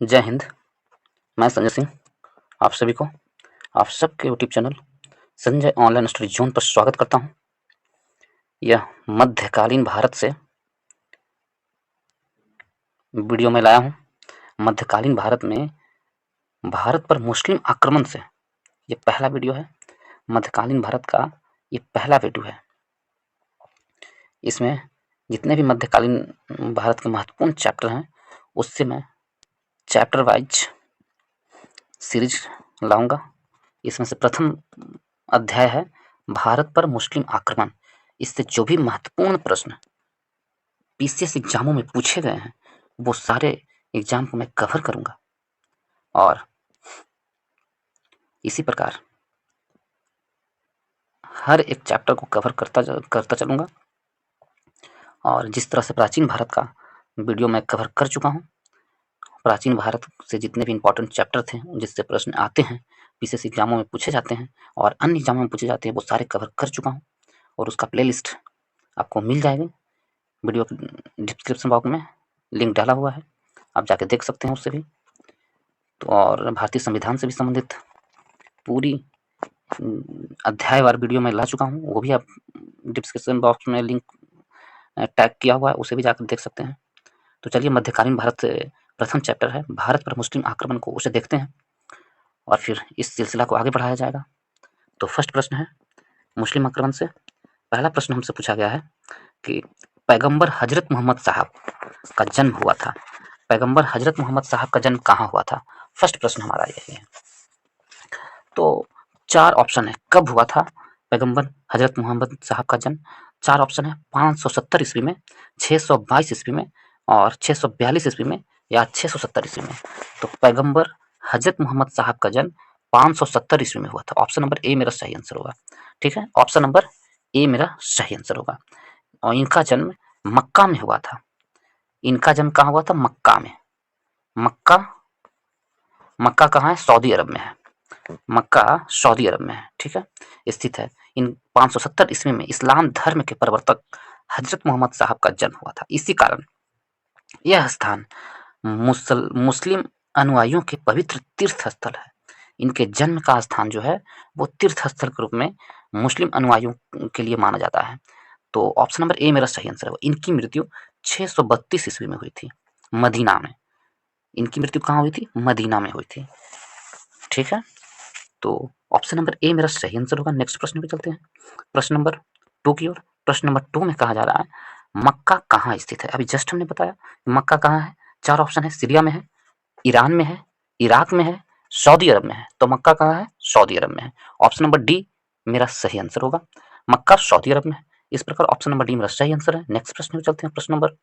जय हिंद। मैं संजय सिंह आप सभी को आप सबके YouTube channel Sanjay online study zone पर स्वागत करता हूं। यह मध्यकालीन भारत से वीडियो में लाया हूं। मध्यकालीन भारत में भारत पर मुस्लिम आक्रमण से ये पहला वीडियो है। मध्यकालीन भारत का ये पहला वीडियो है। इसमें जितने भी मध्यकालीन भारत के महत्वपूर्ण चैप्टर हैं उससे मैं चैप्टर वाइज सीरीज लाऊंगा। इसमें से प्रथम अध्याय है भारत पर मुस्लिम आक्रमण। इससे जो भी महत्वपूर्ण प्रश्न पीसीएस एग्जामों में पूछे गए हैं वो सारे एग्जाम को मैं कवर करूंगा और इसी प्रकार हर एक चैप्टर को कवर करता चलूंगा। और जिस तरह से प्राचीन भारत का वीडियो मैं कवर कर चुका हूं, प्राचीन भारत से जितने भी इंपॉर्टेंट चैप्टर थे जिससे प्रश्न आते हैं पीसीएस एग्जामों में पूछे जाते हैं और अन्य एग्जामों में पूछे जाते हैं वो सारे कवर कर चुका हूँ और उसका प्लेलिस्ट आपको मिल जाएगा। वीडियो डिस्क्रिप्शन बॉक्स में लिंक डाला हुआ है, आप जाके देख सकते हैं उससे भी। तो और भारतीय संविधान से भी संबंधित पूरी अध्यायवार वीडियो मैं ला चुका हूँ, वो भी आप डिस्क्रिप्शन बॉक्स में लिंक टैग किया हुआ है, उसे भी जाकर देख सकते हैं। तो चलिए मध्यकालीन भारत से प्रथम चैप्टर है भारत पर मुस्लिम आक्रमण को, उसे देखते हैं और फिर इस सिलसिला को आगे बढ़ाया जाएगा। तो फर्स्ट प्रश्न है मुस्लिम आक्रमण से। पहला प्रश्न हमसे पूछा गया है कि पैगंबर हजरत मोहम्मद साहब का जन्म हुआ था। पैगंबर हजरत मोहम्मद साहब का जन्म कहाँ हुआ था? फर्स्ट प्रश्न हमारा यही है। तो चार ऑप्शन है कब हुआ था पैगंबर हजरत मोहम्मद साहब का जन्म। चार ऑप्शन है 570 ईस्वी में, 622 ईस्वी में और 642 ईस्वी में या 670 ईस्वी में। तो पैगंबर हजरत मोहम्मद साहब का जन्म 570 ईस्वी में हुआ था। ऑप्शन नंबर ए मेरा सही आंसर होगा। ठीक है, ऑप्शन नंबर ए मेरा सही आंसर होगा। और इनका जन्म मक्का में हुआ था। इनका जन्म कहाँ हुआ था? मक्का में। मक्का मक्का कहाँ है? सऊदी अरब में है। मक्का सऊदी अरब में है, ठीक है, स्थित है। इन 570 ईस्वी में इस्लाम धर्म के प्रवर्तक हजरत मोहम्मद साहब का जन्म हुआ था। इसी कारण यह स्थान मुस्लिम अनुयायियों के पवित्र तीर्थ स्थल है। इनके जन्म का स्थान जो है वो तीर्थ स्थल के रूप में मुस्लिम अनुयायियों के लिए माना जाता है। तो ऑप्शन नंबर ए मेरा सही आंसर है। इनकी मृत्यु 632 ईस्वी में हुई थी, मदीना में। इनकी मृत्यु कहाँ हुई थी? मदीना में हुई थी, ठीक है। तो ऑप्शन नंबर ए मेरा सही आंसर होगा। नेक्स्ट प्रश्न पे चलते हैं, प्रश्न नंबर 2 की ओर। प्रश्न नंबर 2 में कहा जा रहा है मक्का कहाँ स्थित है। अभी जस्ट हमने बताया मक्का कहाँ है। चार ऑप्शन है, सीरिया में है, ईरान में है, इराक में है, सऊदी अरब में है। तो मक्का कहाँ है? सऊदी अरब में है। ऑप्शन नंबर डी मेरा सही आंसर होगा, मक्का सऊदी अरब में है। इस प्रकार ऑप्शन नंबर डी मेरा सही आंसर है। नेक्स्ट प्रश्न में चलते हैं, प्रश्न नंबर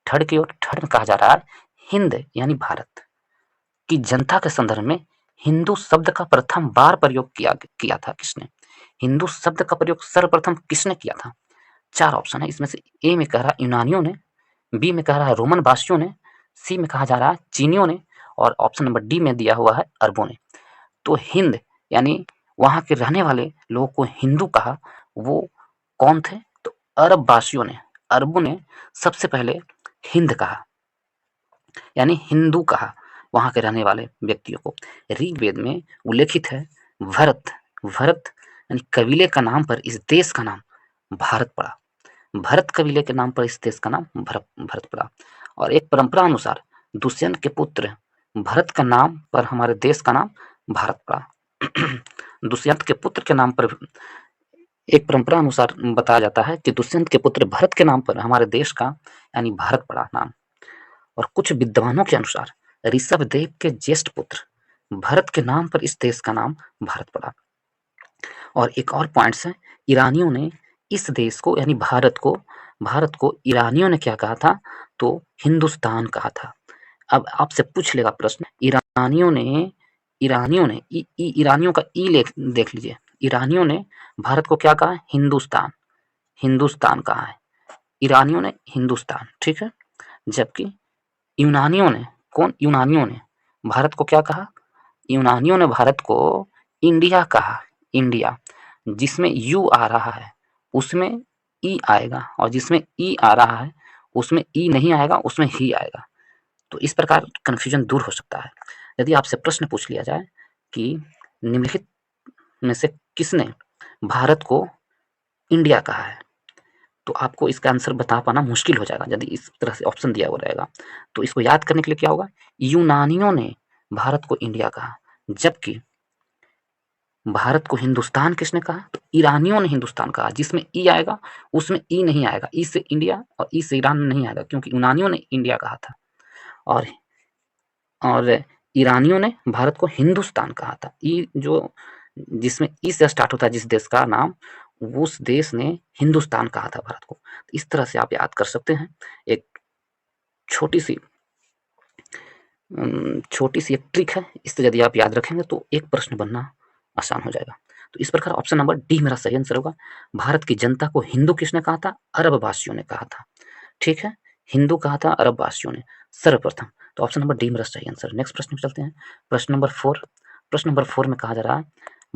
थर्ड की ओर। थर्ड में कहा जा रहा है हिंद यानी भारत की जनता के संदर्भ में हिंदू शब्द का प्रथम बार प्रयोग किया था किसने? हिंदू शब्द का प्रयोग सर्वप्रथम किसने किया था? चार ऑप्शन है, इसमें से ए में कह रहा है यूनानियों ने, बी में कह रहा है रोमन वासियों ने, सी में कहा जा रहा है चीनियों ने और ऑप्शन नंबर डी में दिया हुआ है अरबों ने। तो हिंद यानी वहां के रहने वाले लोगों को हिंदू कहा, वो कौन थे? तो अरब वासियों ने, अरबों ने सबसे पहले हिंद कहा यानी हिंदू कहा वहां के रहने वाले व्यक्तियों को। ऋग्वेद में उल्लेखित है भरत। भरत यानी कबीले का नाम पर इस देश का नाम भारत पड़ा। भरत कबीले के नाम पर इस देश का नाम भरत पड़ा। और एक परंपरा अनुसार दुष्यंत के पुत्र भरत का नाम पर हमारे देश का नाम भारत पड़ा। दुष्यंत के पुत्र के नाम पर एक परंपरा अनुसार बताया जाता है कि दुष्यंत के पुत्र भरत के नाम पर हमारे देश का यानी भारत पड़ा नाम। और कुछ विद्वानों के अनुसार ऋषभदेव के ज्येष्ठ पुत्र भरत के नाम पर इस देश का नाम भारत पड़ा। और एक और पॉइंट्स है, ईरानियों ने इस देश को यानी भारत को ईरानियों ने क्या कहा था? तो हिंदुस्तान कहा था। अब आपसे पूछ लेगा प्रश्न, ईरानियों का ई देख लीजिए। ईरानियों ने भारत को क्या कहा? हिंदुस्तान। हिंदुस्तान कहा है ईरानियों ने, हिंदुस्तान, ठीक है। जबकि यूनानियों ने, कौन? यूनानियों ने भारत को क्या कहा? यूनानियों ने भारत को इंडिया कहा। इंडिया, जिसमें यू आ रहा है उसमें ई आएगा और जिसमें ई आ रहा है उसमें ई नहीं आएगा, उसमें ही आएगा। तो इस प्रकार कन्फ्यूजन दूर हो सकता है। यदि आपसे प्रश्न पूछ लिया जाए कि निम्नलिखित में से किसने भारत को इंडिया कहा है, तो आपको इसका आंसर बता पाना मुश्किल हो जाएगा यदि इस तरह से ऑप्शन दिया हुआ रहेगा। तो इसको याद करने के लिए क्या होगा, यूनानियों ने भारत को इंडिया कहा, जबकि भारत को हिंदुस्तान किसने कहा, तो ईरानियों ने हिंदुस्तान कहा। जिसमें ई आएगा उसमें ई नहीं आएगा, ई से इंडिया और ई से ईरान नहीं आएगा, क्योंकि यूनानियों ने इंडिया कहा था और और ईरानियों ने भारत को हिंदुस्तान कहा था। ई जो जिसमें ई से स्टार्ट होता है जिस देश का नाम, उस देश ने हिंदुस्तान कहा था भारत को। इस तरह से आप याद कर सकते हैं। एक छोटी सी एक ट्रिक है, इससे यदि आप याद रखेंगे तो एक प्रश्न बनना आसान हो जाएगा। तो इस प्रकार ऑप्शन नंबर डी मेरा सही आंसर होगा। भारत की जनता को हिंदू किसने कहा था, अरब वासियों ने कहा था। ठीक है, हिंदू कहा था अरब वासियों ने सर्वप्रथम। तो ऑप्शन नंबर डी मेरा सही आंसर। नेक्स्ट प्रश्न पे चलते हैं, प्रश्न नंबर 4। प्रश्न नंबर 4 में कहा जा रहा है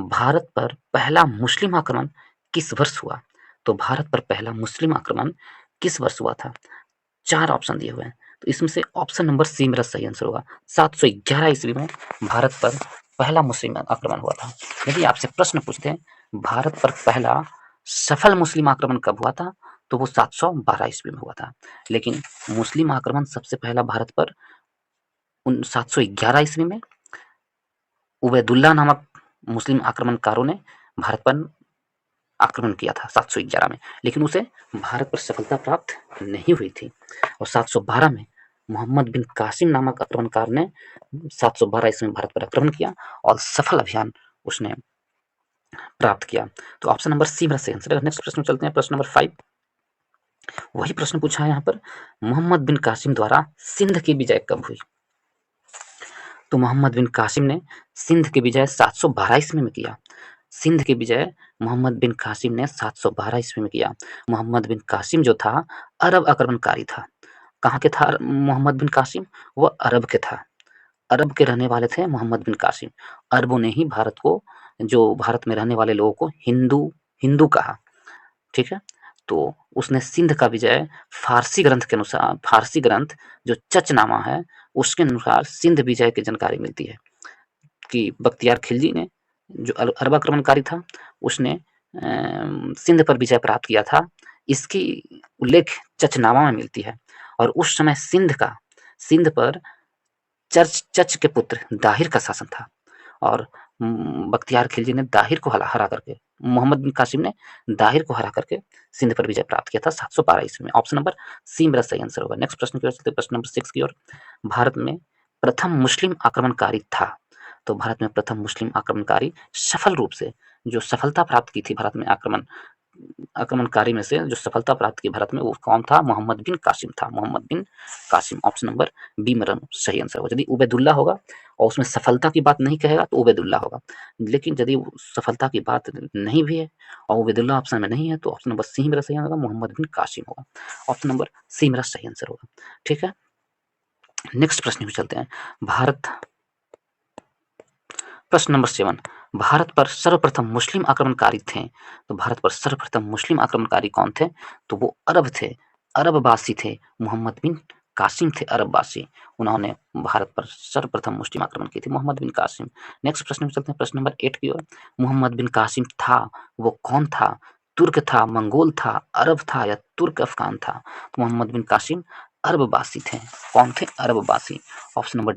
भारत पर पहला मुस्लिम आक्रमण किस वर्ष हुआ। तो भारत पर पहला मुस्लिम आक्रमण किस वर्ष हुआ था। 4 ऑप्शन दिए हुए हैं, तो इसमें से ऑप्शन नंबर सी मेरा सही आंसर होगा। 711 ईस्वी में भारत पर पहला मुस्लिम आक्रमण हुआ था। यदि आपसे प्रश्न पूछते हैं भारत पर पहला सफल मुस्लिम आक्रमण कब हुआ था, तो वो 712 ईस्वी में हुआ था। लेकिन मुस्लिम आक्रमण सबसे पहला भारत पर 711 ईस्वी में उबैदुल्ला नामक मुस्लिम आक्रमणकारों ने भारत पर आक्रमण किया था 711 में, लेकिन उसे भारत पर सफलता प्राप्त नहीं हुई थी। और 712 में मोहम्मद बिन कासिम नामक आक्रमणकार ने 712 ईस्वी में भारत पर आक्रमण किया और सफल अभियान उसने प्राप्त किया। तो ऑप्शन नंबर सी मेरा सही आंसर है। नेक्स्ट प्रश्न में चलते हैं, प्रश्न नंबर 5। वही प्रश्न पूछा है यहाँ पर, मोहम्मद बिन कासिम द्वारा सिंध की विजय कब हुई। तो मोहम्मद बिन कासिम ने सिंध की विजय 712 ईस्वी में किया। सिंध की विजय मोहम्मद बिन कासिम ने 712 ईस्वी में किया। मोहम्मद बिन कासिम जो था अरब आक्रमणकारी था। कहाँ के था मोहम्मद बिन कासिम, वह अरब के था। अरब के रहने वाले थे मोहम्मद बिन कासिम। अरबों ने ही भारत को, जो भारत में रहने वाले लोगों को हिंदू हिंदू कहा। ठीक है, तो उसने सिंध का विजय फारसी ग्रंथ के अनुसार, फारसी ग्रंथ जो चचनामा है उसके अनुसार सिंध विजय की जानकारी मिलती है कि बख्तियार खिलजी ने, जो अरब आक्रमणकारी था, उसने सिंध पर विजय प्राप्त किया था। इसकी उल्लेख चचनामा में मिलती है। और उस समय सिंध पर चच के पुत्र दाहिर का शासन था और बख्तियार खिलजी ने दाहिर को हरा करके, मोहम्मद बिन कासिम ने दाहिर को हरा करके सिंध पर विजय प्राप्त किया था 712 ईस्वी में। ऑप्शन नंबर सी मेरा सही आंसर होगा। नेक्स्ट प्रश्न की ओर चलते हैं, प्रश्न नंबर 6 की ओर। भारत में प्रथम मुस्लिम आक्रमणकारी था। तो भारत में प्रथम मुस्लिम आक्रमणकारी सफल रूप से जो सफलता प्राप्त की थी भारत में आक्रमणकारी में से जो सफलता प्राप्त की भारत में, वो कौन था, मोहम्मद बिन कासिम था। मोहम्मद बिन कासिम, ऑप्शन नंबर बी मेरा सही आंसर होगा। यदि उबैदुल्ला होगा और उसमें सफलता की बात नहीं कहेगा तो उबैदुल्ला होगा, लेकिन यदि सफलता की बात नहीं भी है और उबैदुल्ला ऑप्शन में नहीं है तो ऑप्शन नंबर सी मेरा सही आंसर होगा, मोहम्मद बिन कासिम होगा। ऑप्शन नंबर सी मेरा सही आंसर होगा। ठीक है, नेक्स्ट प्रश्न में चलते हैं। प्रश्न नंबर 7, भारत पर सर्वप्रथम मुस्लिम आक्रमणकारी थे। तो भारत पर सर्वप्रथम मुस्लिम आक्रमणकारी कौन थे, तो वो अरब थे, अरबवासी थे। मोहम्मद बिन कासिम थे अरबवासी, उन्होंने भारत पर सर्वप्रथम मुस्लिम आक्रमण की थी, मोहम्मद बिन कासिम। नेक्स्ट प्रश्न में चलते हैं, प्रश्न नंबर 8 की ओर। मोहम्मद बिन कासिम था वो कौन था, तुर्क था, मंगोल था, अरब था या तुर्क अफगान था। मोहम्मद बिन कासिम अरबवासी थे। कौन थे, अरबवासी। Option number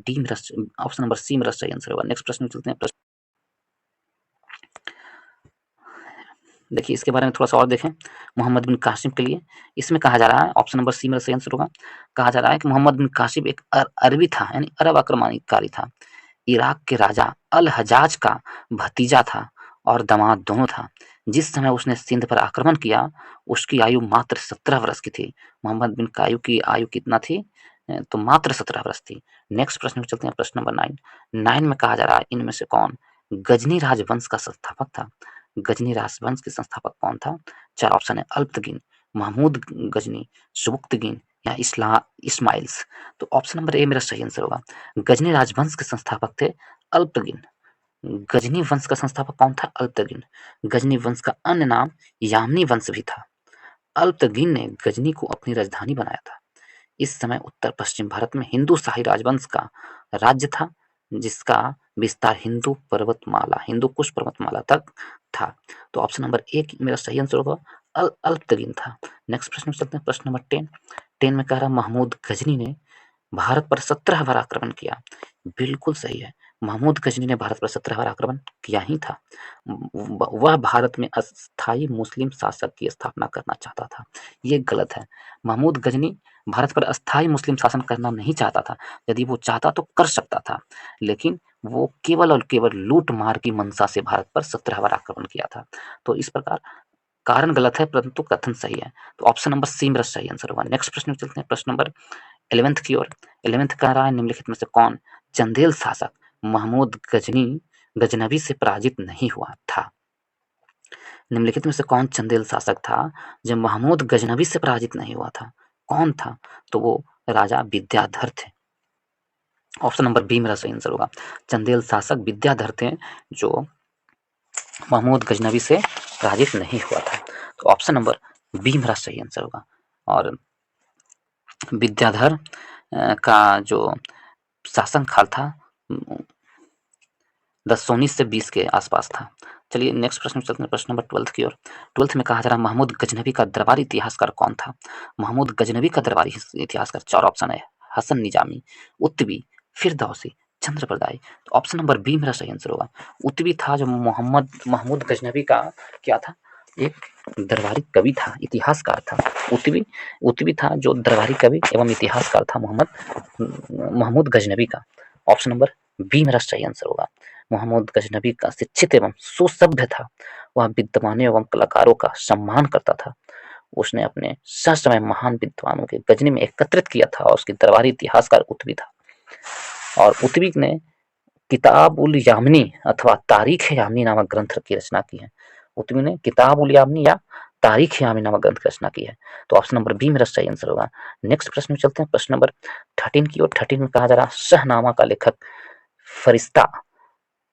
option number C मेरा सही आंसर होगा। नेक्स्ट प्रश्न में चलते हैं। देखिए इसके बारे में थोड़ा सा और देखें, मोहम्मद बिन कासिम के लिए इसमें कहा जा रहा है, ऑप्शन नंबर सी मेरा सही आंसर होगा। कहा जा रहा है कि मोहम्मद बिन कासिम एक अरबी था, यानी अरब आक्रमणकारी था। इराक के राजा अल हजाज का भतीजा था और दामाद दोनों था। जिस समय उसने सिंध पर आक्रमण किया उसकी आयु मात्र 17 वर्ष की थी। मोहम्मद बिन कायू की आयु कितना थी, तो मात्र 17 वर्ष थी। नेक्स्ट प्रश्न में चलते हैं, प्रश्न नंबर 9 में कहा जा रहा है इनमें से कौन गजनी राजवंश का संस्थापक था। गजनी राजवंश के संस्थापक कौन था। 4 ऑप्शन है, अल्पतगिन, महमूद गजनी, सुबुक्तगिन या इस्माइल्स। तो ऑप्शन नंबर ए मेरा सही आंसर होगा। गजनी राजवंश के संस्थापक थे अल्पतगिन। गजनी वंश का संस्थापक कौन था, अल्पतगिन। गजनी वंश का अन्य नाम यामनी वंश भी था। अल्पतगिन ने गजनी को अपनी राजधानी बनाया था। इस समय उत्तर पश्चिम भारत में हिंदू शाही राजवंश का राज्य था, जिसका विस्तार हिंदू कुश पर्वतमाला तक था। तो ऑप्शन नंबर ए मेरा सही आंसर होगा, अल्पतरीन था। नेक्स्ट प्रश्न में चलते हैं, प्रश्न नंबर 10 में कह रहा महमूद गजनी ने भारत पर 17 बार आक्रमण किया। बिल्कुल सही है, महमूद गजनी ने भारत पर 17 बार आक्रमण किया ही था। वह भारत में अस्थायी मुस्लिम शासक की स्थापना करना चाहता था। ये गलत है। महमूद गजनी भारत पर अस्थायी मुस्लिम शासन करना नहीं चाहता था। यदि वो चाहता तो कर सकता था, लेकिन वो केवल और केवल लूट मार की मंशा से भारत पर 17 बार आक्रमण किया था। तो इस प्रकार कारण गलत है परंतु कथन सही है। तो ऑप्शन नंबर सी मेरा सही आंसर होगा। नेक्स्ट प्रश्न में चलते हैं, प्रश्न नंबर 11th की ओर। 11th कह रहा है निम्नलिखित में से कौन चंदेल शासक महमूद गजनवी से पराजित नहीं हुआ था। निम्नलिखित में से कौन चंदेल शासक था जो महमूद गजनवी से पराजित नहीं हुआ था? कौन था? तो वो राजा विद्याधर थे। ऑप्शन नंबर बी मेरा सही आंसर होगा। चंदेल शासक विद्याधर थे जो महमूद गजनवी से पराजित नहीं हुआ था। तो ऑप्शन नंबर बी मेरा सही आंसर होगा। और विद्याधर का जो शासनकाल था 1019 से 20 के आसपास था। चलिए नेक्स्ट प्रश्न चलते हैं, प्रश्न नंबर 12 की ओर। 12 में कहा जा रहा है महमूद गजनवी का दरबारी इतिहासकार कौन था? महमूद गजनवी का दरबारी इतिहासकार 4 ऑप्शन है, हसन निजामी, उत्तबी, फिरदौसी, चंद्रप्रदाय। तो ऑप्शन नंबर बी मेरा सही आंसर होगा। उत्तबी था जो महमूद गजनवी का क्या था, एक दरबारी कवि था, इतिहासकार था। उत्तबी था जो दरबारी कवि एवं इतिहासकार था महमूद गजनवी का। ऑप्शन नंबर बी मेरा सही आंसर होगा। महमूद गजनवी का शिक्षित एवं सुसभ्य था। वह विद्वानों एवं कलाकारों का सम्मान करता था। उसने अपने ससमय महान विद्वानों के गजनी में एकत्रित किया था और उसकी दरबारी इतिहासकार उत्तबी था। और उत्तबी ने किताब उल यामिनी अथवा तारीख यामिनी नामक ग्रंथ की रचना की है। उत्तबी ने किताब उल यामिनी या तारीख यामिनी नामक ग्रंथ की रचना की है। तो ऑप्शन नंबर बी मेरा सही आंसर होगा। नेक्स्ट प्रश्न में चलते हैं, प्रश्न नंबर 13 की ओर। 13 में कहा जा रहा शाहनामा का लेखक फरिश्ता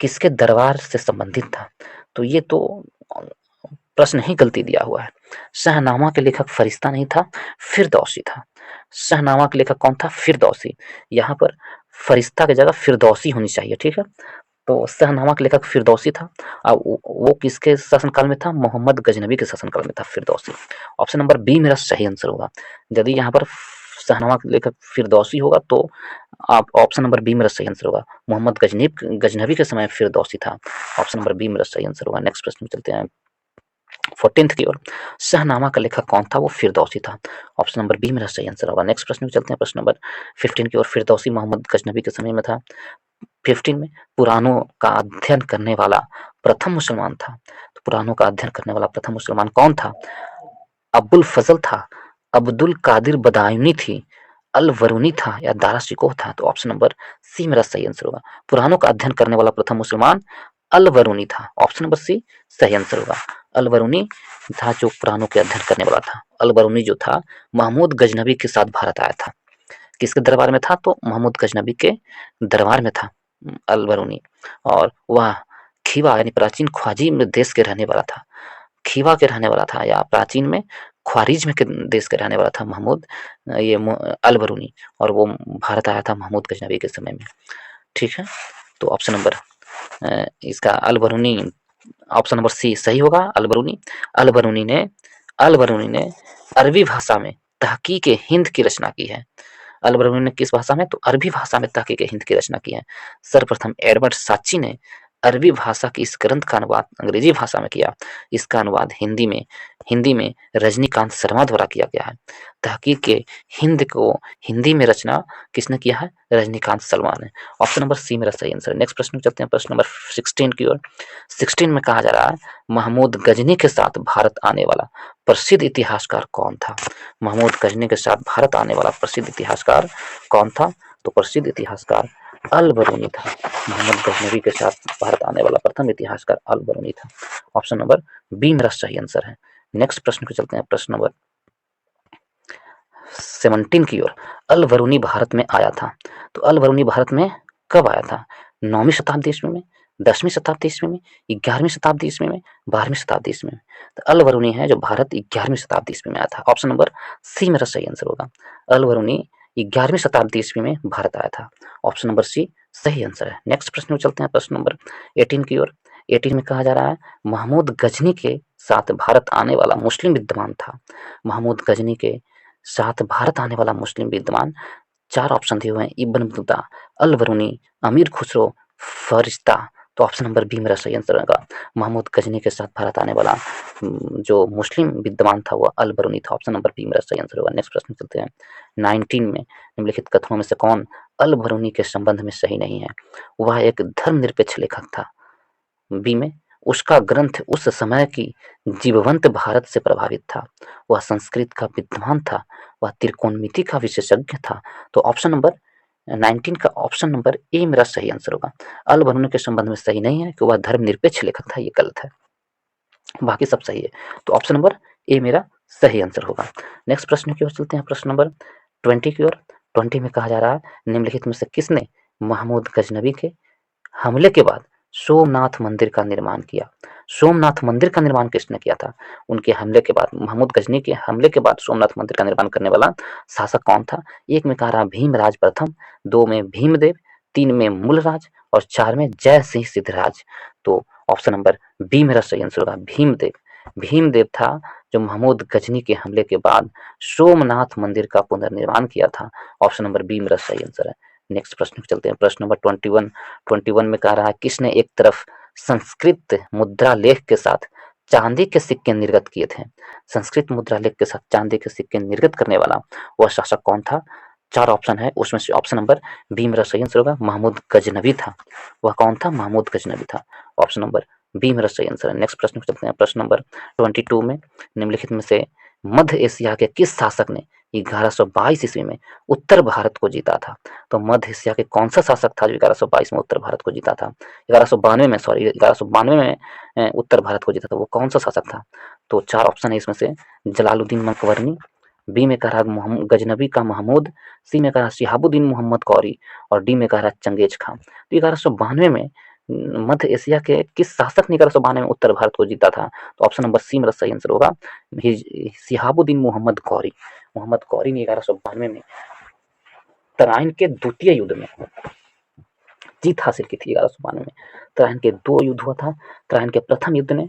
किसके दरबार से संबंधित था? तो ये तो प्रश्न ही गलती दिया हुआ है। शाहनामा के लेखक फरिश्ता नहीं था, फिरदौसी था। शाहनामा के लेखक कौन था? फिरदौसी। यहाँ पर फरिश्ता की जगह फिरदौसी होनी चाहिए, ठीक है। तो शाहनामा के लेखक फिरदौसी था। अब वो किसके शासनकाल में था? मोहम्मद गजनवी के शासनकाल में था फिरदौसी। ऑप्शन नंबर बी मेरा सही आंसर होगा। यदि यहाँ पर शाहनामा के लेखक फिरदौसी होगा तो आप ऑप्शन नंबर बी मेरा सही आंसर होगा। मोहम्मद गजनवी के समय फिरदौसी था। ऑप्शन नंबर बी मेरा सही आंसर होगा। नेक्स्ट प्रश्न में चलते हैं 14th की ओर। शाहनामा का लेखक कौन था? वो फिरदौसी था। ऑप्शन नंबर बी मेरा सही आंसर होगा। नेक्स्ट प्रश्न में चलते हैं, प्रश्न नंबर 15 की ओर। फिरदौसी मोहम्मद गजनवी के समय में था। 15 में पुराणों का अध्ययन करने वाला प्रथम मुसलमान था। तो पुराणों का अध्ययन करने वाला प्रथम मुसलमान कौन था? अब्बुल फजल था, अब्दुल कादिर बदायूनी थी, अल वरूनी था या दारा शिकोह था? तो ऑप्शन नंबर सी मेरा सही आंसर होगा। पुराणों का अध्ययन करने वाला प्रथम मुसलमान अल वरूनी था। ऑप्शन नंबर सी सही आंसर होगा। अल वरूनी था जो पुराणों के अध्ययन करने वाला था। अल वरूनी जो था महमूद गजनवी के साथ भारत आया था। किसके दरबार में था? तो महमूद गजनवी के दरबार में था अल वरूनी। और वह खीवा यानी प्राचीन ख्वाजी देश के रहने वाला था। खीवा के रहने वाला था या प्राचीन में ख्वारिज्म के देश के रहने वाला था महमूद ये अल बरूनी। और वो भारत आया था महमूद गजनवी के समय में, ठीक है। तो ऑप्शन नंबर इसका अल बरूनी, ऑप्शन नंबर सी सही होगा। अल बरूनी ने अरबी भाषा में तहकीक हिंद की रचना की है। अल बरूनी ने किस भाषा में? तो अरबी भाषा में तहकीक हिंद की रचना की है। सर्वप्रथम एडवर्ड साची ने अरबी भाषा की इस ग्रंथ का अनुवाद अंग्रेजी भाषा में किया। इसका अनुवाद हिंदी में रजनीकांत शर्मा द्वारा किया गया है। तहकीक के हिंद को हिंदी में रचना किसने किया है? रजनीकांत शर्मा ने। ऑप्शन नंबर सी मेरा सही आंसर। नेक्स्ट प्रश्न में चलते हैं, प्रश्न नंबर 16 की ओर। 16 में कहा जा रहा है महमूद गजनी के साथ भारत आने वाला प्रसिद्ध इतिहासकार कौन था? महमूद गजनी के साथ भारत आने वाला प्रसिद्ध इतिहासकार कौन था? तो प्रसिद्ध इतिहासकार अल बरूनी था। मोहम्मद गजनवी के साथ भारत आने वाला प्रथम इतिहासकार अल बरूनी था। ऑप्शन नंबर बी मेरा सही आंसर है। नेक्स्ट प्रश्न को चलते हैं, प्रश्न नंबर 17 की ओर। अल बरूनी भारत में आया था। तो अल बरूनी भारत में कब आया था? 9वीं शताब्दी ईस्वी में, 10वीं शताब्दी ईस्वी में, 11वीं शताब्दी ईस्वी में, 12वीं शताब्दी ईस्वी में? तो अल बरूनी है जो भारत 11वीं शताब्दी ईस्वी में आया था। ऑप्शन नंबर सी मेरा सही आंसर होगा। अल बरूनी 11वीं शताब्दी ईस्वी में भारत आया था। ऑप्शन नंबर सी सही आंसर है। नेक्स्ट प्रश्न में चलते हैं, प्रश्न नंबर 18 की ओर। 18 में कहा जा रहा है महमूद गजनी के साथ भारत आने वाला मुस्लिम विद्वान था। महमूद गजनी के साथ भारत आने वाला मुस्लिम विद्वान, 4 ऑप्शन दिए हुए हैं, इब्न बतूता, अल बरूनी, अमीर खुसरो, फरिश्ता। तो ऑप्शन नंबर बी मेरा सही आंसर होगा। महमूद गजनी के साथ भारत आने वाला जो मुस्लिम विद्वान था वह अल बरूनी था। ऑप्शन नंबर बी मेरा सही आंसर होगा। नेक्स्ट प्रश्न चलते हैं 19 में। निम्नलिखित कथनों में से कौन अल बरूनी के संबंध में सही नहीं है? वह एक धर्मनिरपेक्ष लेखक था। बी में उसका ग्रंथ उस समय की जीवंत भारत से प्रभावित था। वह संस्कृत का विद्वान था। वह त्रिकोणमिति का विशेषज्ञ था। तो ऑप्शन नंबर 19 का ऑप्शन नंबर ए मेरा सही आंसर होगा। अल बरूनी के संबंध में सही नहीं है कि वह धर्मनिरपेक्ष लेखक था, ये गलत है, बाकी सब सही है। तो ऑप्शन नंबर ए मेरा सही आंसर होगा। नेक्स्ट प्रश्न की ओर चलते हैं, प्रश्न नंबर 20 की ओर। 20 में कहा जा रहा है निम्नलिखित में से किसने महमूद गजनबी के हमले के बाद सोमनाथ मंदिर का निर्माण किया? सोमनाथ मंदिर का निर्माण किसने किया था? उनके हमले के बाद, महमूद गजनी के हमले के बाद सोमनाथ मंदिर का निर्माण करने वाला शासक कौन था? एक में कह रहा भीमराज प्रथम, 2 में भीमदेव, 3 में मूलराज और 4 में जय सिंह सिद्धराज। तो ऑप्शन नंबर बी मेरा सही आंसर होगा, भीमदेव। भीमदेव था जो महमूद गजनी के हमले के बाद सोमनाथ मंदिर का पुनर्निर्माण किया था। ऑप्शन नंबर बी मेरा सही आंसर है। नेक्स्ट प्रश्न पे चलते हैं, प्रश्न नंबर 21 में कह रहा है किसने एक तरफ संस्कृत मुद्रा लेख के साथ चांदी के सिक्के निर्गत किए थे? संस्कृत मुद्रा लेख के साथ चांदी के सिक्के निर्गत करने वाला वह शासक कौन था? 4 ऑप्शन है, उसमें से ऑप्शन नंबर बी मेरा सही आंसर होगा, महमूद गजनवी था। वह कौन था? महमूद गजनवी था। ऑप्शन नंबर बी मेरा सही आंसर है। नेक्स्ट प्रश्न पे चलते हैं, प्रश्न नंबर 22 में। निम्नलिखित में से मध्य एशिया के किस शासक ने 1122 ईस्वी में उत्तर भारत को जीता था? तो मध्य एशिया के कौन सा शासक था जो 1122 में उत्तर भारत को जीता था? 1192 में, सॉरी 1192 में उत्तर भारत को जीता था, वो कौन सा शासक था? तो 4 ऑप्शन है इसमें से, जलालुद्दीन मकबरनी, बी में कह रहा गजनबी का महमूद, सी में कह रहा शिहाबुद्दीन मोहम्मद कौरी और डी में कह रहा चंगेज खान। तो 1192 में मध्य एशिया के किस शासक ने 1192 में उत्तर भारत को जीता था? तो ऑप्शन नंबर सी मेरा सही आंसर होगा, शिहाबुद्दीन मोहम्मद कौरी। मोहम्मद कौरी ने 1192 में तराइन के द्वितीय युद्ध में जीत हासिल की थी। 1192 में तराइन के 2 युद्ध हुआ था। तराइन के प्रथम युद्ध में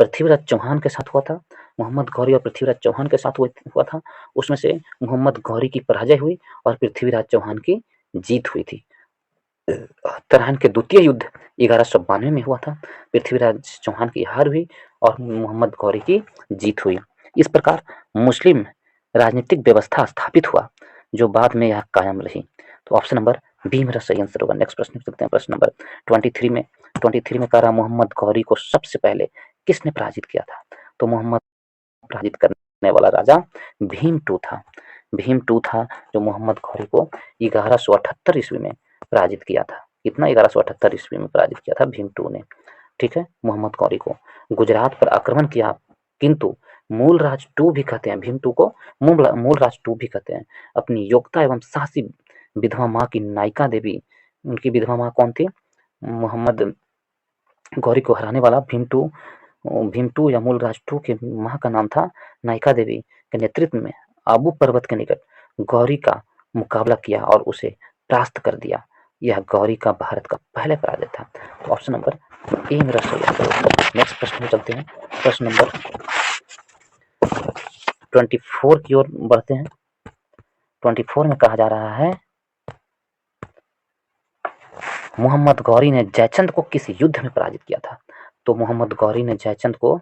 पृथ्वीराज चौहान के साथ हुआ था, मोहम्मद गौरी और पृथ्वीराज चौहान के साथ हुआ था। उसमें से मोहम्मद गौरी की पराजय हुई और पृथ्वीराज चौहान की जीत हुई थी। तराइन के द्वितीय युद्ध 1192 में हुआ था। पृथ्वीराज चौहान की हार हुई और मोहम्मद गौरी की जीत हुई। इस प्रकार मुस्लिम राजनीतिक व्यवस्था स्थापित हुआ जो बाद में यह कायम रही। तो ऑप्शन नंबर बी मेरा सही आंसर होगा। नेक्स्ट प्रश्न चलते हैं, प्रश्न नंबर 23 में कह रहा मोहम्मद गौरी को सबसे पहले किसने पराजित किया था? तो मोहम्मद पराजित करने वाला राजा भीम टू था। भीम टू था जो मोहम्मद गौरी को 1178 ईस्वी में पराजित किया था। कितना? 1178 ईस्वी में पराजित किया था भीम टू ने। ठीक है, मोहम्मद गौरी को गुजरात पर आक्रमण किया, किंतु मूलराज टू भी कहते हैं भीम टू को, मूलराज टू भी कहते हैं। अपनी योग्यता एवं साहसी विधवा माँ की नायिका देवी, उनकी विधवा माँ कौन थी? मोहम्मद गौरी को हराने वाला भीम टू या मूलराज टू के माँ का नाम था नायिका देवी के नेतृत्व में आबू पर्वत के निकट गौरी का मुकाबला किया और उसे परास्त कर दिया। यह गौरी का भारत का पहला पराजय था। तो ऑप्शन नंबर ए मेरा सही आंसर होगा। नेक्स्ट प्रश्न में चलते हैं, प्रश्न नंबर 24 की ओर बढ़ते हैं। 24 में कहा जा रहा है मोहम्मद गौरी ने जयचंद को किस युद्ध में पराजित किया था? तो मोहम्मद गौरी ने जयचंद को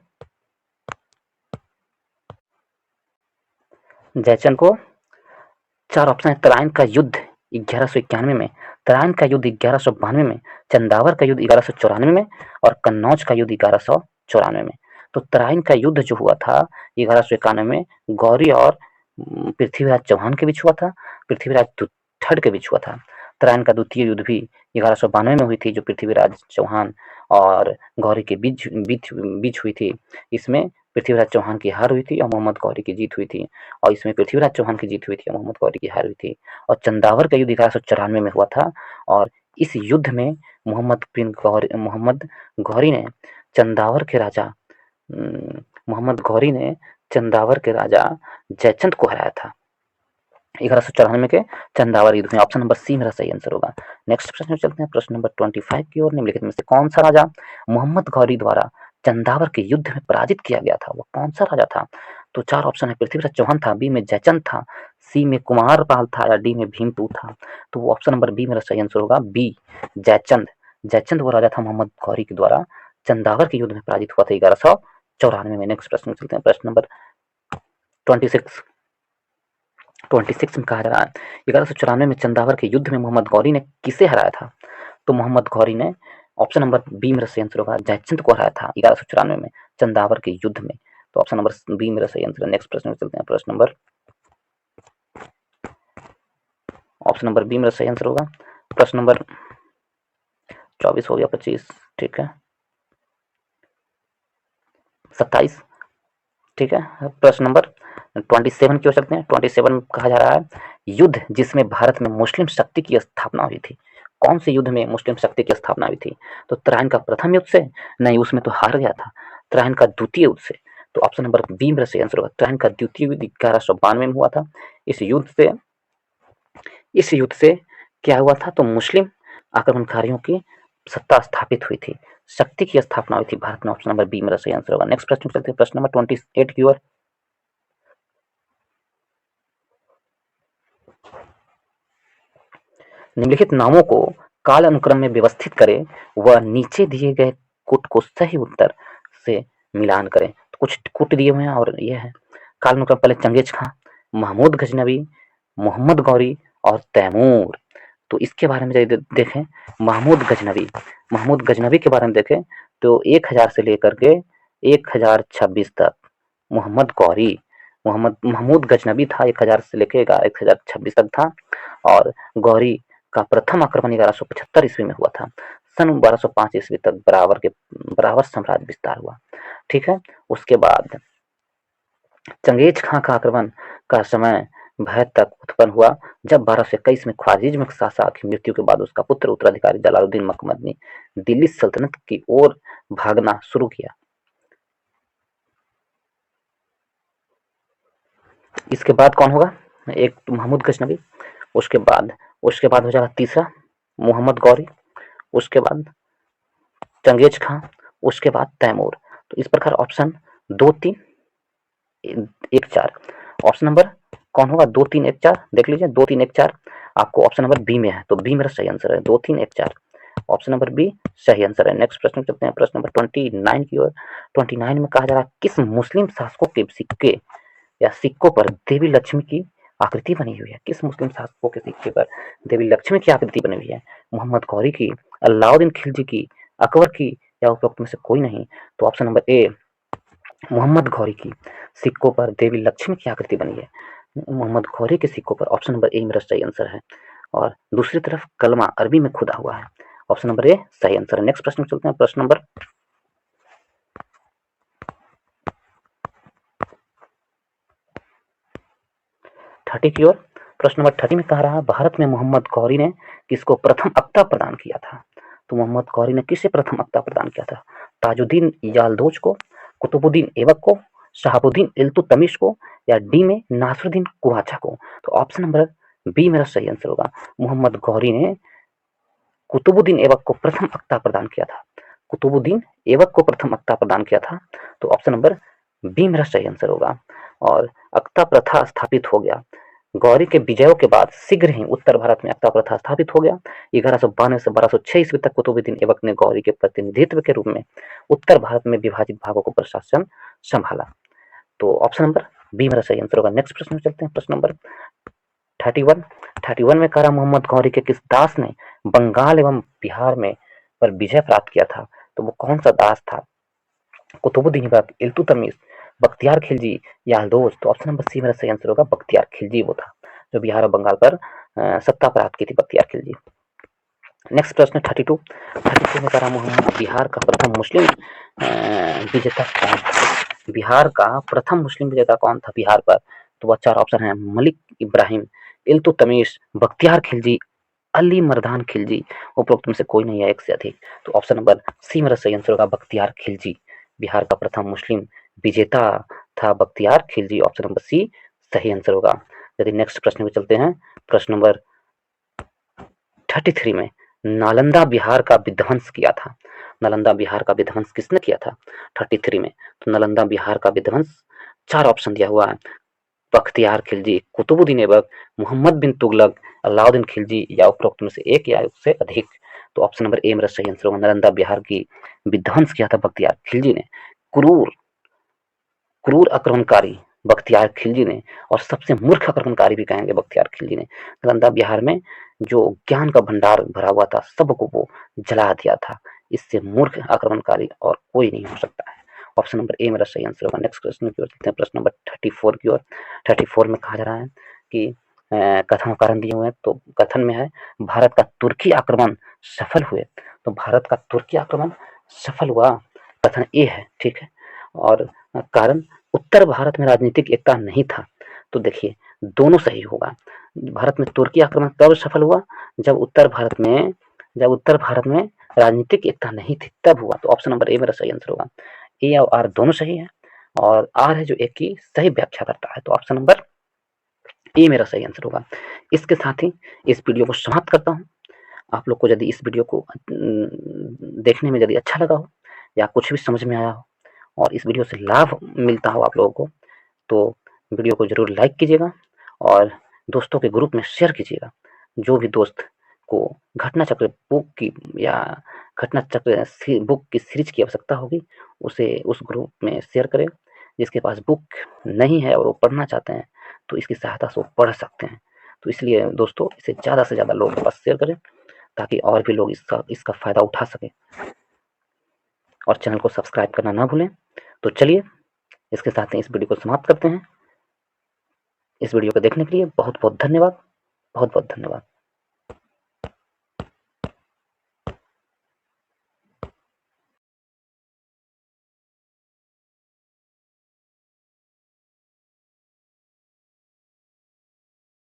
4 ऑप्शन है, तराइन का युद्ध 1191 में, तराइन का युद्ध 1192 में, चंदावर का युद्ध 1194 में और कन्नौज का युद्ध 1194 में। तो तराइन का युद्ध जो हुआ था 1191 में गौरी और पृथ्वीराज चौहान के बीच हुआ था, पृथ्वीराज थर्ड के बीच हुआ था। तराइन का द्वितीय युद्ध भी 1192 में हुई थी जो पृथ्वीराज चौहान और गौरी के बीच बीच हुई थी। इसमें पृथ्वीराज चौहान की हार हुई थी और मोहम्मद गौरी की जीत हुई थी, और इसमें पृथ्वीराज चौहान की जीत हुई थी और मोहम्मद गौरी की हार हुई थी। और चंदावर का युद्ध 1194 में हुआ था और इस युद्ध में मोहम्मद गौरी ने चंदावर के राजा मोहम्मद गौरी ने चंदावर के राजा जयचंद को हराया था। 1194 के चंदावर युद्ध में। ऑप्शन नंबर सी मेरा सही आंसर होगा। नेक्स्ट प्रश्न में चलते हैं, प्रश्न नंबर 25 की ओर। निम्नलिखित में से कौन सा राजा मोहम्मद गौरी द्वारा चंदावर के युद्ध में पराजित किया गया था? वो कौन सा राजा था? तो चार ऑप्शन है, पृथ्वीराज चौहान था, बी में जयचंद था, सी में कुमारपाल था, या डी में भीमटू था। तो वो ऑप्शन नंबर बी मेरा सही आंसर होगा, बी जयचंद। जयचंद वो राजा था मोहम्मद गौरी के द्वारा चंदावर के युद्ध में पराजित हुआ था 1194 में। नेक्स्ट प्रश्न में चलते हैं, प्रश्न नंबर 26। 26 में कहा जा रहा है 1194 में चंदावर के युद्ध में मोहम्मद गौरी ने किसे हराया था? तो मोहम्मद गौरी ने ऑप्शन नंबर बी मेरा सही आंसर होगा, जयचंद को हराया था 1194 में चंदावर के युद्ध में। तो ऑप्शन नंबर बी मेरा सही आंसर है। नेक्स्ट प्रश्न में चलते हैं, प्रश्न नंबर ऑप्शन नंबर बी मेरा सही आंसर होगा। प्रश्न नंबर 24 हो गया, 25 ठीक है, 27 ठीक है। प्रश्न नंबर 27 की ओर चलते हैं। 27 में कहा जा रहा है युद्ध जिसमें भारत में मुस्लिम शक्ति की स्थापना हुई थी। कौन से युद्ध में मुस्लिम शक्ति की स्थापना हुई थी? तो त्राइन का प्रथम युद्ध से? नहीं, उसमें तो हार गया था। त्राइन का द्वितीय युद्ध से। तो ऑप्शन नंबर बी मेरा सही आंसर होगा। त्राइन का द्वितीय युद्ध 1192 में हुआ था। इस युद्ध से क्या हुआ था? तो मुस्लिम आक्रमणकारियों की सत्ता स्थापित हुई थी, शक्ति की स्थापना हुई थी भारत में। ऑप्शन नंबर बी मेरा सही आंसर होगा। नेक्स्ट प्रश्न में चलते हैं, प्रश्न नंबर 28 की ओर। निम्नलिखित नामों को काल अनुक्रम में व्यवस्थित करें व नीचे दिए गए कूट को सही उत्तर से मिलान करें। तो कुछ कूट दिए हुए हैं और ये है काल अनुक्रम। पहले चंगेज खां, महमूद गजनवी, मोहम्मद गौरी और तैमूर। तो इसके बारे में यदि देखें, महमूद गजनवी के बारे में देखें तो 1000 से लेकर के 1026 तक मोहम्मद गौरी, महमूद गजनवी था 1000 से लेकर 1026 तक था। और गौरी का प्रथम आक्रमण 1175 ईस्वी में हुआ था। सन 1205 ईस्वी तक बराबर साम्राज्य विस्तार हुआ। ठीक है। उसके बाद चंगेज खां का आक्रमण का समय भय तक उत्पन्न हुआ जब 1221 में ख्वारिज्म शाह की मृत्यु के बाद उसका पुत्र उत्तराधिकारी जलालुद्दीन मकमद ने दिल्ली सल्तनत की ओर भागना शुरू किया। इसके बाद कौन होगा? एक महमूद गजनवी, उसके बाद हो जाएगा तीसरा मोहम्मद गौरी, उसके बाद चंगेज खां, उसके बाद तैमूर। तो इस प्रकार ऑप्शन 2, 3, 1, 4 ऑप्शन नंबर कौन होगा? 2, 3, 1, 4 देख लीजिए। 2, 3, 1, 4 आपको ऑप्शन नंबर बी में है, तो बी मेरा सही आंसर है। 2, 3, 1, 4 ऑप्शन नंबर बी सही आंसर है। नेक्स्ट प्रश्न चलते हैं, प्रश्न नंबर 29 की ओर। 29 में कहा जा रहा है किस मुस्लिम शासकों के सिक्के या सिक्कों पर देवी लक्ष्मी की आकृति बनी हुई है? किस मुस्लिम शासकों के सिक्के पर देवी लक्ष्मी की आकृति बनी हुई है? मोहम्मद गौरी की, अलाउद्दीन खिलजी की, अकबर की, या उपरोक्त में से कोई नहीं? तो option number A Mohammad Ghori की सिक्कों पर देवी लक्ष्मी की आकृति बनी है। मोहम्मद गौरी के सिक्कों पर ऑप्शन नंबर ए मेरा सही आंसर है। और दूसरी तरफ कलमा अरबी में खुदा हुआ है। ऑप्शन नंबर ए सही आंसर है। नेक्स्ट प्रश्न में चलते हैं, प्रश्न नंबर 30 की ओर। प्रश्न नंबर 30 में कह रहा है भारत में मोहम्मद गौरी ने किसको प्रथम अक्ता प्रदान किया था? तो मोहम्मद गौरी ने किसे प्रथम अक्ता प्रदान किया था? ताजुद्दीन यालदोज को, कुतुबुद्दीन ऐबक को, शहाबुद्दीन इल्तुतमिश को, या डी में नासरुद्दीन कुवाचा को? तो ऑप्शन नंबर बी मेरा सही आंसर होगा। मोहम्मद गौरी ने कुतुबुद्दीन ऐबक को प्रथम अक्ता प्रदान किया था। कुतुबुद्दीन ऐबक को प्रथम अक्ता प्रदान किया था। तो ऑप्शन नंबर बी मेरा सही आंसर होगा। और अक्ता प्रथा स्थापित हो गया गौरी के विजयों के बाद। शीघ्र ही उत्तर भारत में अक्ता प्रथा स्थापित हो गया। 1192 से 1206 ईस्वी तक कुतुबुद्दीन ऐबक ने गौरी के प्रतिनिधित्व के रूप में उत्तर भारत में विभाजित भागों को प्रशासन संभाला। तो ऑप्शन नंबर बी मेरा सही आंसर होगा। नेक्स्ट प्रश्न में चलते हैं, प्रश्न नंबर 31 में कह रहा मोहम्मद गौरी के किस दास ने बंगाल एवं बिहार में पर विजय प्राप्त किया था? तो वो कौन सा दास था? कुतुबुद्दीन ऐबक, इल्तुतमिश, बख्तियार खिलजी, यालदोज? तो ऑप्शन नंबर सी मेरा सही आंसर होगा। बख्तियार खिलजी वो था जो बिहार और बंगाल पर सत्ता प्राप्त की थी, बख्तियार खिलजी। नेक्स्ट प्रश्न 32 में कह रहा मोहम्मद बिहार का प्रथम मुस्लिम विजेता कौन था? बिहार का प्रथम मुस्लिम विजेता कौन था बिहार पर? तो वह चार ऑप्शन है, मलिक इब्राहिम, इल्तुतमिश, बख्तियार खिलजी, अली मर्दान खिलजी। उपरोक्त में से कोई नहीं है, एक से अधिक। तो ऑप्शन नंबर सी मेरा सही आंसर होगा, बख्तियार खिलजी। बिहार का प्रथम मुस्लिम विजेता था Bakhtiyar Khilji. Option number C सही आंसर होगा। यदि नेक्स्ट प्रश्न में चलते हैं, प्रश्न नंबर 33 में नालंदा बिहार का विध्वंस किया था। नालंदा बिहार का विध्वंस किसने किया था 33 में? तो नालंदा बिहार का विध्वंस 4 ऑप्शन दिया हुआ है। बख्तियार खिलजी, कुतुबुद्दीन ऐबक, मोहम्मद बिन तुगलक, अलाउद्दीन खिलजी या उपरोक्त में से एक या उससे अधिक। तो ऑप्शन नंबर ए मेरा सही आंसर होगा। नालंदा बिहार की विध्वंस किया था बख्तियार खिलजी ने। क्रूर क्रूर आक्रमणकारी बख्तियार खिलजी ने, और सबसे मूर्ख आक्रमणकारी भी कहेंगे बख्तियार खिलजी ने। नालंदा बिहार में जो ज्ञान का भंडार भरा हुआ था सबको वो जला दिया था। इससे मूर्ख आक्रमणकारी और कोई नहीं हो सकता है। ऑप्शन नंबर ए मेरा सही आंसर होगा। नेक्स्ट प्रश्न की ओर चलते हैं, प्रश्न नंबर 34 की ओर। 34 में कहा जा रहा है कि कथन कारण दिए हुए हैं। तो कथन में है भारत का तुर्की आक्रमण सफल हुए। तो भारत का तुर्की आक्रमण सफल हुआ, कथन ए है, ठीक है। और कारण उत्तर भारत में राजनीतिक एकता नहीं था। तो देखिए दोनों सही होगा। भारत में तुर्की आक्रमण तब सफल हुआ जब उत्तर भारत में राजनीतिक एकता नहीं थी, तब हुआ। तो ऑप्शन नंबर ए मेरा सही आंसर होगा। ए और आर दोनों सही है, और आर है जो एक की सही व्याख्या करता है। तो ऑप्शन नंबर ए मेरा सही आंसर होगा। इसके साथ ही इस वीडियो को समाप्त करता हूँ। आप लोग को यदि इस वीडियो को देखने में यदि अच्छा लगा हो या कुछ भी समझ में आया हो और इस वीडियो से लाभ मिलता हो आप लोगों को, तो वीडियो को ज़रूर लाइक कीजिएगा और दोस्तों के ग्रुप में शेयर कीजिएगा। जो भी दोस्त को घटना चक्र बुक की या घटना चक्र बुक की सीरीज की आवश्यकता होगी, उसे उस ग्रुप में शेयर करें। जिसके पास बुक नहीं है और वो पढ़ना चाहते हैं, तो इसकी सहायता से वो पढ़ सकते हैं। तो इसलिए दोस्तों इसे ज़्यादा से ज़्यादा लोगों के पास शेयर करें, ताकि और भी लोग इसका फ़ायदा उठा सकें। और चैनल को सब्सक्राइब करना ना भूलें। तो चलिए इसके साथ ही इस वीडियो को समाप्त करते हैं। इस वीडियो को देखने के लिए बहुत बहुत धन्यवाद। बहुत बहुत धन्यवाद।